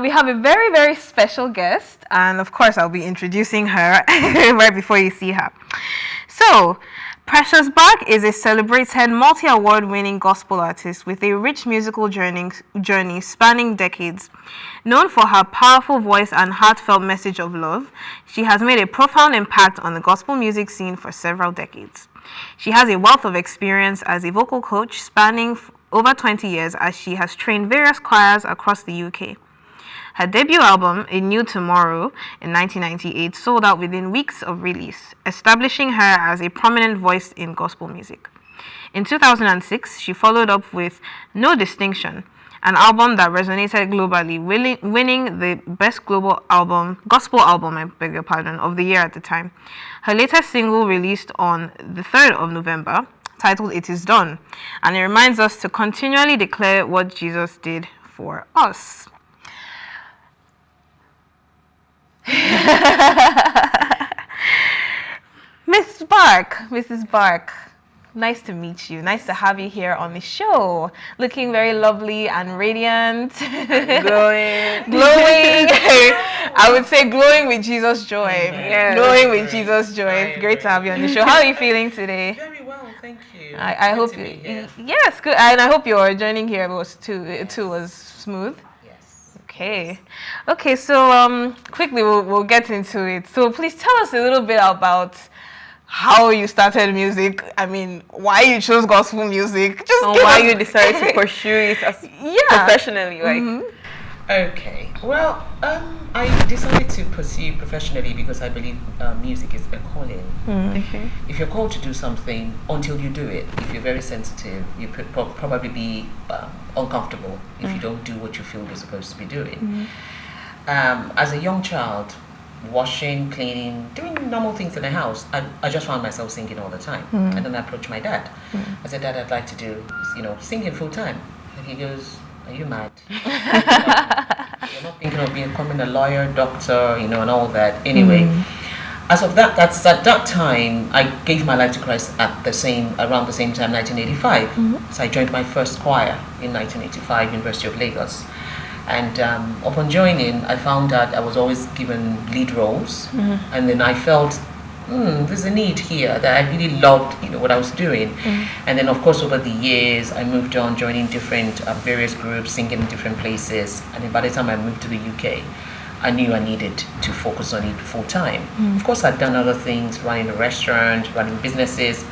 We have a very, very special guest, and of course, I'll be introducing her right before you see her. So, Precious Bark is a celebrated multi-award winning gospel artist with a rich musical journey spanning decades. Known for her powerful voice and heartfelt message of love, she has made a profound impact on the gospel music scene for several decades. She has a wealth of experience as a vocal coach spanning over 20 years as she has trained various choirs across the UK. Her debut album, A New Tomorrow, in 1998, sold out within weeks of release, establishing her as a prominent voice in gospel music. In 2006, she followed up with No Distinction, an album that resonated globally, winning the Best Gospel Album of the year at the time. Her latest single released on the 3rd of November, titled It Is Done, and it reminds us to continually declare what Jesus did for us. Mrs. Bark, nice to meet you. Nice to have you here on the show. Looking very lovely and radiant. Glowing. I would say glowing with Jesus' joy. Yes. Glowing with Jesus' joy. It's great to have you on the show. How are you feeling today? Very well, thank you. I hope yes, good. And I hope your journey here was was smooth. Okay, so quickly we'll get into it. So please tell us a little bit about how you started music. I mean, why you chose gospel music. Why you decided to pursue it as professionally, like. Mm-hmm. Okay, well, I decided to pursue professionally because I believe music is a calling. Okay. If you're called to do something, until you do it, if you're very sensitive, you could probably be uncomfortable if you don't do what you feel you're supposed to be doing. As a young child, washing, cleaning, doing normal things in the house, I just found myself singing all the time. And then I approached my dad. I said, Dad, I'd like to do, singing full time. And he goes, are you mad? You're not thinking of becoming a lawyer, doctor, and all that. Anyway, as of that's at that time, I gave my life to Christ around the same time, 1985. So I joined my first choir in 1985, University of Lagos. And upon joining, I found that I was always given lead roles, and then I felt there's a need here, that I really loved what I was doing. And then of course over the years I moved on, joining different various groups, singing in different places, and then by the time I moved to the UK, I knew I needed to focus on it full time. Of course I'd done other things, running a restaurant, running businesses,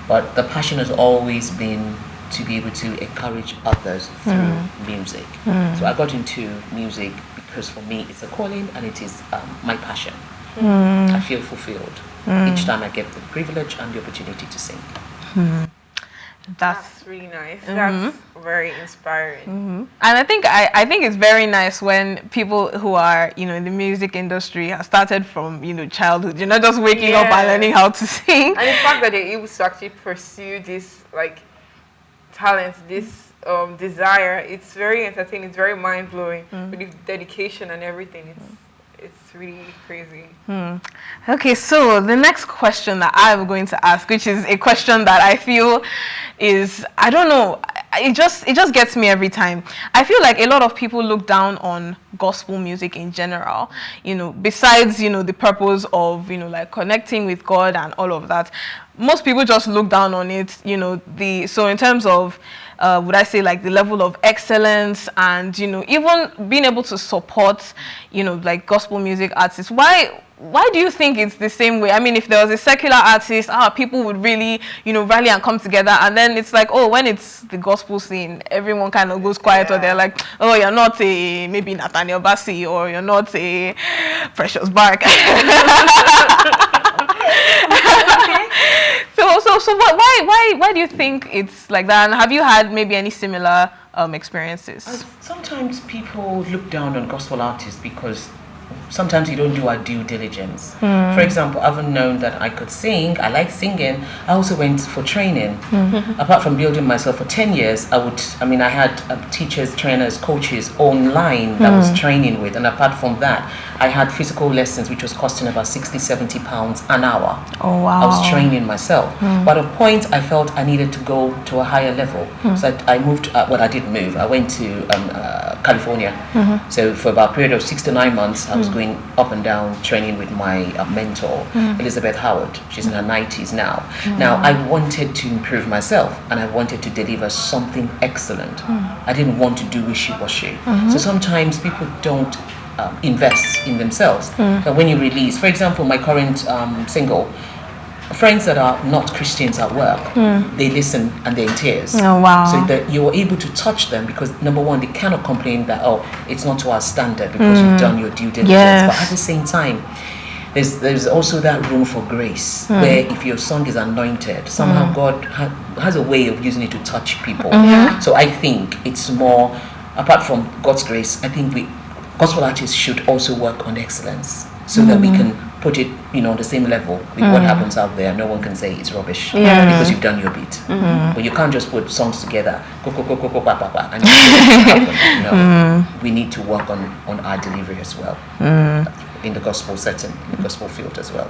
but the passion has always been to be able to encourage others through music. So I got into music because for me it's a calling and it is my passion. I feel fulfilled each time I get the privilege and the opportunity to sing. That's really nice. That's very inspiring. And I think it's very nice when people who are in the music industry have started from childhood. You're not just waking up and learning how to sing. And the fact that they're able to actually pursue this talent, this desire, it's very entertaining. It's very mind blowing with the dedication and everything. It's really crazy. Okay, so the next question that I'm going to ask, which is a question that I feel is, I don't know, it just gets me every time. I feel like a lot of people look down on gospel music in general, besides, the purpose of, connecting with God and all of that. Most people just look down on it, so in terms of, would I say the level of excellence and, even being able to support, gospel music artists. Why do you think it's the same way? I mean, if there was a secular artist, people would really, rally and come together. And then it's when it's the gospel scene, everyone kind of goes quiet, or they're like, oh, you're not a maybe Nathaniel Bassey, or you're not a Precious Bark. So why do you think it's like that? And have you had maybe any similar experiences? Sometimes people look down on gospel artists because sometimes you don't do our due diligence. For example, I've known that I could sing. I like singing. I also went for training. Apart from building myself for 10 years, I had teachers, trainers, coaches online that I was training with. And apart from that, I had physical lessons, which was costing about 60, 70 pounds an hour. Oh, wow. I was training myself. But at a point, I felt I needed to go to a higher level. So I moved, I did move. I went to California. So for about a period of 6 to 9 months, I was going up and down training with my mentor, Elizabeth Howard. She's in her 90s now. Now, I wanted to improve myself, and I wanted to deliver something excellent. I didn't want to do wishy-washy. So sometimes people don't invest in themselves. But when you release, for example, my current single, friends that are not Christians at work, they listen and they're in tears. Oh, wow. So that you're able to touch them, because number one, they cannot complain that, oh, it's not to our standard, because you've done your due diligence. Yes. But at the same time, there's also that room for grace, where if your song is anointed, somehow God has a way of using it to touch people. So I think it's more, apart from God's grace, I think gospel artists should also work on excellence, so that we can put it, on the same level with what happens out there. No one can say it's rubbish because you've done your bit. But you can't just put songs together, and and happen. No, we need to work on our delivery as well, in the gospel setting, in the gospel field as well.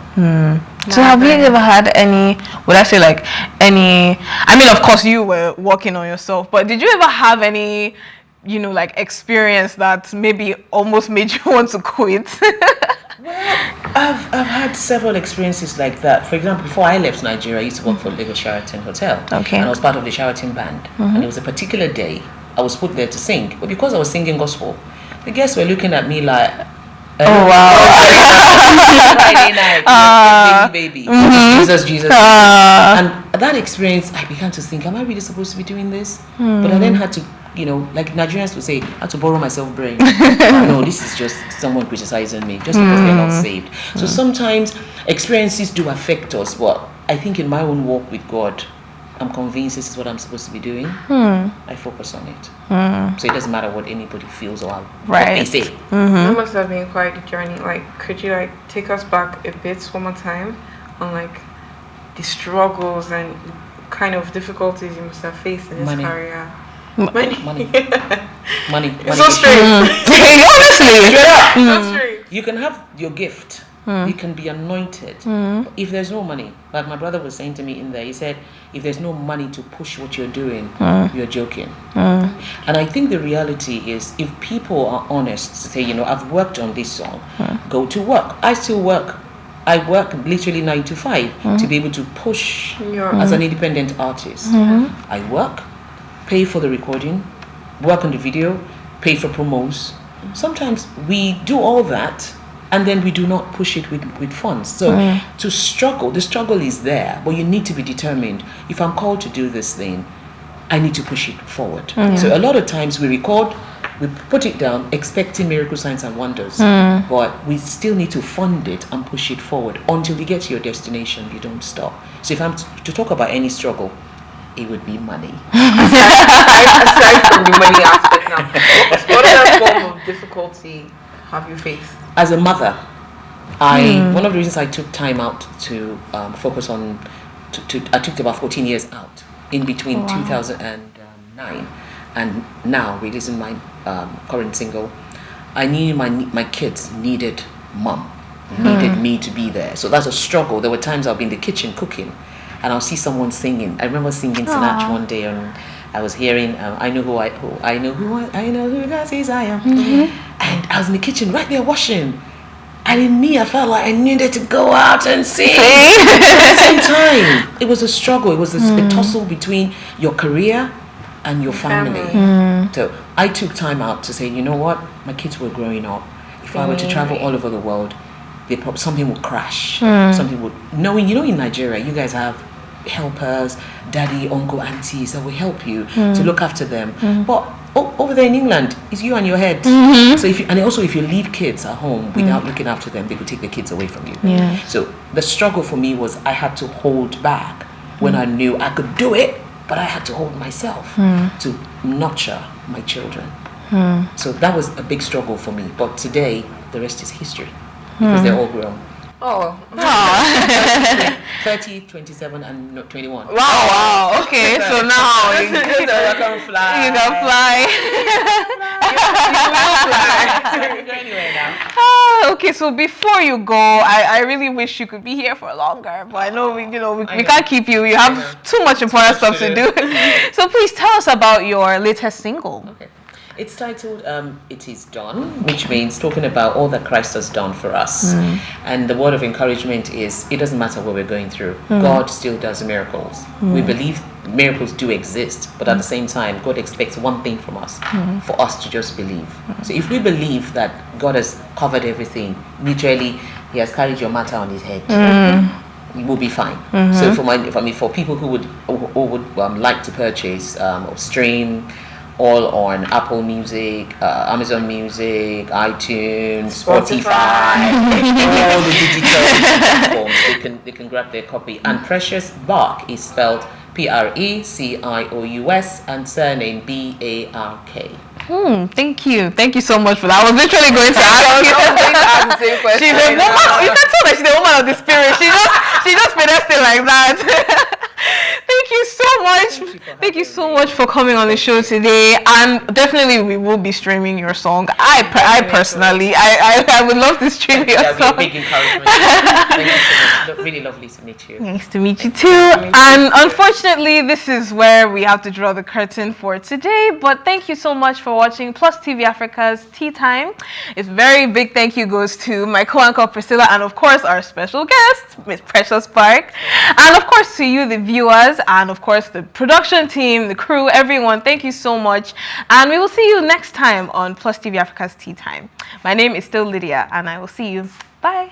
So have you ever had any, would I say like any, I mean, of course you were working on yourself, but did you ever have any, like experience that maybe almost made you want to quit? Well, I've had several experiences like that. For example, before I left Nigeria, I used to work for Lagos Sheraton Hotel. Okay. And I was part of the Sheraton band. And it was a particular day I was put there to sing. But because I was singing gospel, the guests were looking at me like, oh wow. Friday night, baby. Jesus. And that experience, I began to think, am I really supposed to be doing this? But I then had to, like Nigerians would say, I had to borrow myself brain. No, this is just someone criticizing me just because they're not saved. So sometimes experiences do affect us, but I think in my own walk with God, I'm convinced this is what I'm supposed to be doing. I focus on it. So it doesn't matter what anybody feels or what they say. That must have been quite a journey. Like, could you take us back a bit one more time on the struggles and kind of difficulties you must have faced in this career? Money. It's so straight. Honestly. So straight. You can have your gift. You can be anointed. If there's no money, like my brother was saying to me in there, he said, if there's no money to push what you're doing, you're joking. And I think the reality is, if people are honest to say, I've worked on this song, go to work. I still work. I work literally 9 to 5 to be able to push as an independent artist. I work, pay for the recording, work on the video, pay for promos. Sometimes we do all that, and then we do not push it with funds. So the struggle is there, but you need to be determined. If I'm called to do this thing, I need to push it forward. So a lot of times we record, we put it down, expecting miracle signs and wonders, but we still need to fund it and push it forward until you get to your destination. You don't stop. So if I'm to talk about any struggle, it would be money. Aside from the money aspect now, what other form of difficulty have you faced? As a mother, one of the reasons I took time out to focus on, I took about 14 years out in between 2009 and now releasing my current single. I knew my kids needed mom, needed me to be there. So that's a struggle. There were times I'll be in the kitchen cooking, and I'll see someone singing. I remember singing Sinach one day, and I was hearing I know who God says I am. And I was in the kitchen right there washing, and in me I felt like I needed to go out and sing. At the same time, it was a struggle. It was a tussle between your career and your family. So I took time out to say, you know what, my kids were growing up. If I were to travel all over the world, something would crash. Something would, in Nigeria, you guys have helpers, daddy, uncle, aunties that will help you to look after them. But over there in England, it's you and your head. So if you leave kids at home without looking after them, they could take the kids away from you. So the struggle for me was I had to hold back when I knew I could do it, but I had to hold myself to nurture my children. So that was a big struggle for me. But today, the rest is history, because they're all grown. 30, 27, and 21. Wow. Okay, so now you can fly. You can fly. Anyway now. Okay, so before you go, I really wish you could be here for longer, but I know we can't keep you. You have too much important stuff to do. So please tell us about your latest single. Okay. It's titled It Is Done, which means talking about all that Christ has done for us. And the word of encouragement is, it doesn't matter what we're going through. God still does miracles. We believe miracles do exist, but at the same time, God expects one thing from us, for us to just believe. So if we believe that God has covered everything, literally, He has carried your matter on His head, you will be fine. So for people who would like to purchase or stream all on Apple Music, Amazon Music, iTunes, Spotify, all the digital platforms, they can grab their copy. And Precious Bark is spelled Precious and surname BARK. Thank you so much for that. I was literally going to ask you. She's a woman. You can tell that she's a woman of the spirit. She just finessed it like that. Thank you so much. Thank you so much for coming on the show today. And definitely we will be streaming your song. I personally, I would love to stream your That'll song. be a big encouragement. Thank you so much. Really lovely to meet you. Nice to meet you too. And unfortunately, this is where we have to draw the curtain for today. But thank you so much for watching Plus TV Africa's Tea Time. It's very big thank you goes to my co-anchor Priscilla and of course our special guest, Miss Precious Bark. And of course to you, the viewers, and of course the production team, the crew, everyone. Thank you so much. And we will see you next time on Plus TV Africa's Tea Time. My name is still Lydia and I will see you. Bye.